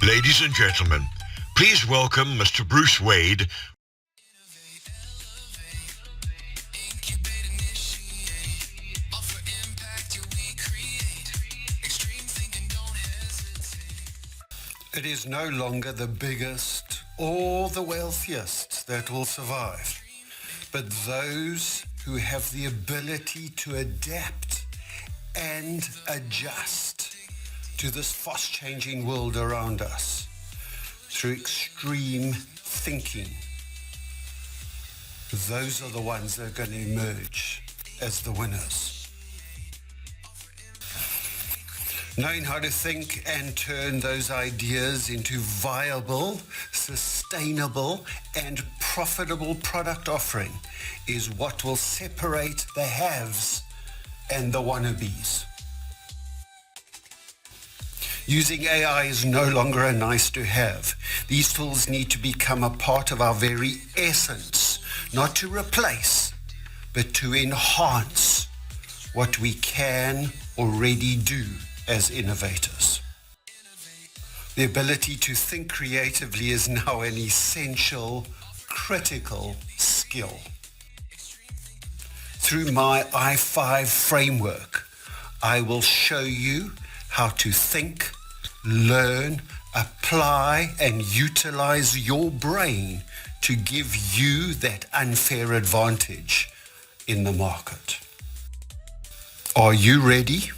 Ladies and gentlemen, please welcome Mr. Bruce Wade. It is no longer the biggest or the wealthiest that will survive, but those who have the ability to adapt and adjust to this fast-changing world around us through extreme thinking. Those are the ones that are going to emerge as the winners. Knowing how to think and turn those ideas into viable, sustainable, and profitable product offering is what will separate the haves and the wannabes. Using AI is no longer a nice to have. These tools need to become a part of our very essence, not to replace, but to enhance what we can already do as innovators. The ability to think creatively is now an essential, critical skill. Through my I5 framework, I will show you how to think, learn, apply, and utilize your brain to give you that unfair advantage in the market. Are you ready?